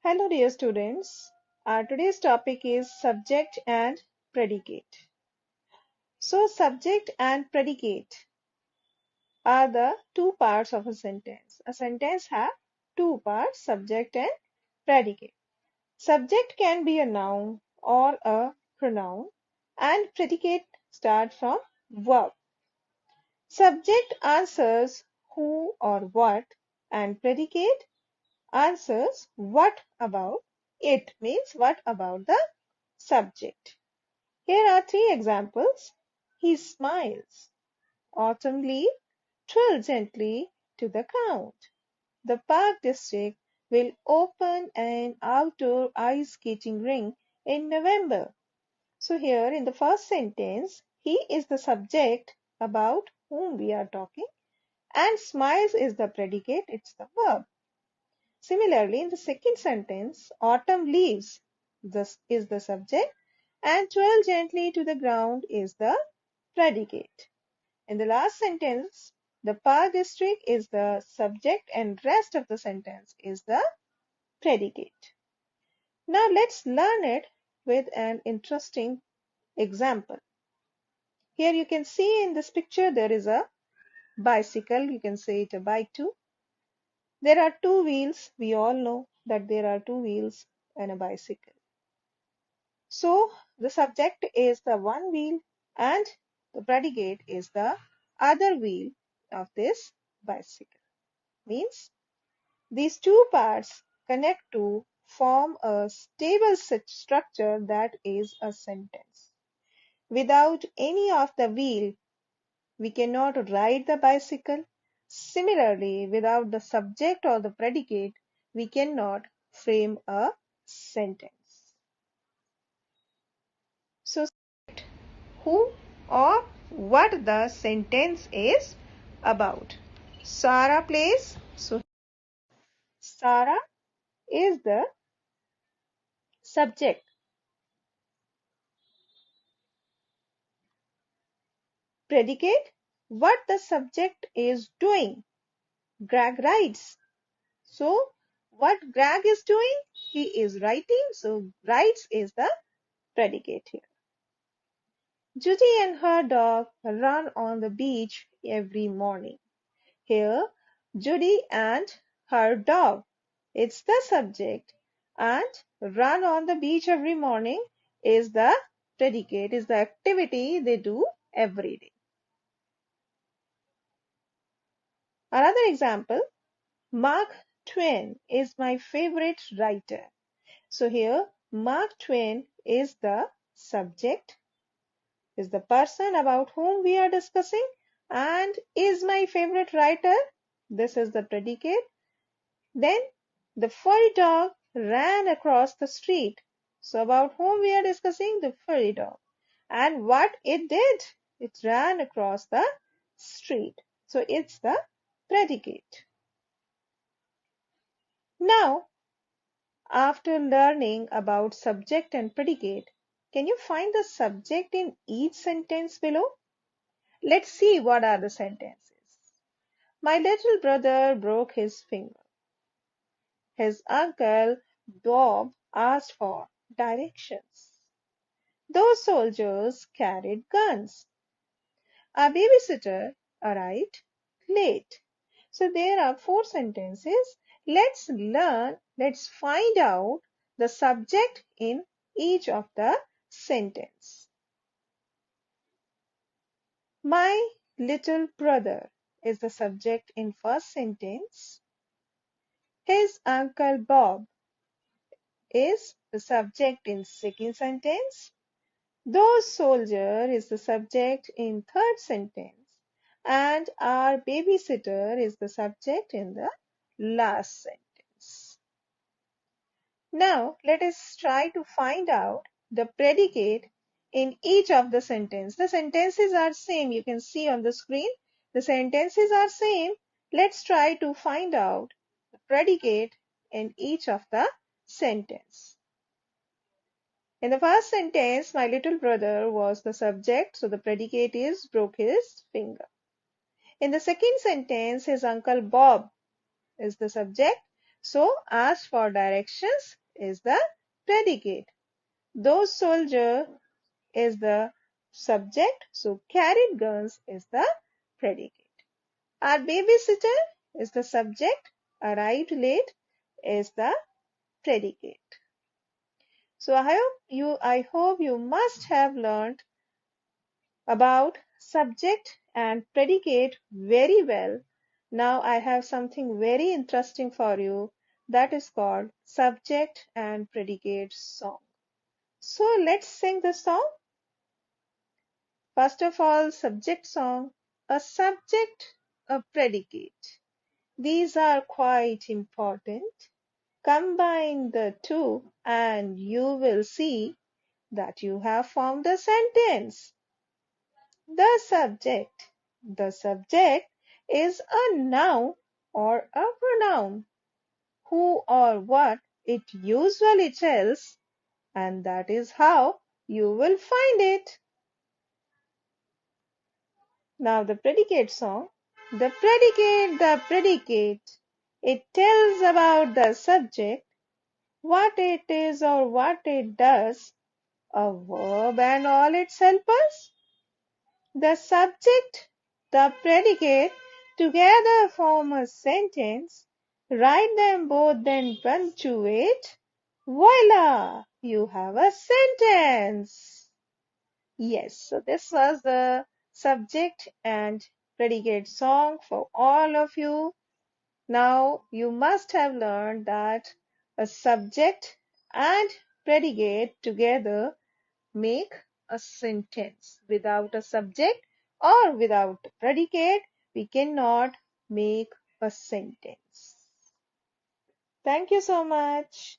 Hello, dear students. Today's topic is subject and predicate. So, subject and predicate are the two parts of a sentence. A sentence has two parts, subject and predicate. Subject can be a noun or a pronoun, and predicate starts from verb. Subject answers who or what, and predicate answers what about it, means what about the subject. Here are three examples. He smiles. Autumn leaf trill gently to the ground. The Park District will open an outdoor ice skating rink in November. So here in the first sentence, he is the subject about whom we are talking, and smiles is the predicate, it's the verb. Similarly, in the second sentence, autumn leaves this is the subject and twirl gently to the ground is the predicate. In the last sentence, the Park District is the subject and rest of the sentence is the predicate. Now let's learn it with an interesting example. Here you can see in this picture there is a bicycle. You can say it a bike too. There are two wheels. We all know that there are two wheels in a bicycle. So the subject is the one wheel and the predicate is the other wheel of this bicycle. Means these two parts connect to form a stable structure that is a sentence. Without any of the wheel, we cannot ride the bicycle. Similarly, without the subject or the predicate, we cannot frame a sentence. So, who or what the sentence is about. Sarah plays. So, Sarah is the subject. Predicate what the subject is doing. Greg writes. So, what Greg is doing? He is writing. So, writes is the predicate here. Judy and her dog run on the beach every morning. Here, Judy and her dog. It's the subject, and run on the beach every morning is the predicate, is the activity they do every day. Another example, Mark Twain is my favorite writer. So here, Mark Twain is the subject, is the person about whom we are discussing, and is my favorite writer. This is the predicate. Then the furry dog ran across the street. So about whom we are discussing? The furry dog. And what it did? It ran across the street. So it's the predicate. Now, after learning about subject and predicate, can you find the subject in each sentence below? Let's see what are the sentences. My little brother broke his finger. His uncle Bob asked for directions. Those soldiers carried guns. A babysitter arrived late. So there are four sentences. Let's find out the subject in each of the sentence. My little brother is the subject in first sentence. His uncle Bob is the subject in second sentence. Those soldier is the subject in third sentence, and our babysitter is the subject in the last sentence. Now let us try to find out the predicate in each of the sentence. The sentences are same. You can see on the screen. The sentences are same. Let's try to find out the predicate in each of the sentence. In the first sentence, my little brother was the subject, so the predicate is broke his finger. In the second sentence, his uncle Bob is the subject, So asked for directions is the predicate. Those soldiers is the subject. So carried guns is the predicate. Our babysitter is the subject. Arrived late is the predicate. So I hope you must have learned about subject and predicate very well. Now I have something very interesting for you that is called subject and predicate song. So let's sing the song. First of all, subject song, a subject, a predicate. These are quite important. Combine the two and you will see that you have formed a sentence. The subject. The subject is a noun or a pronoun. Who or what it usually tells, and that is how you will find it. Now the predicate song. The predicate, the predicate. It tells about the subject, what it is or what it does, a verb and all its helpers. The subject, the predicate together form a sentence. Write them both, then punctuate. Voila! You have a sentence. Yes, so this was the subject and predicate song for all of you. Now you must have learned that a subject and predicate together make a sentence. Without a subject or without a predicate, we cannot make a sentence. Thank you so much.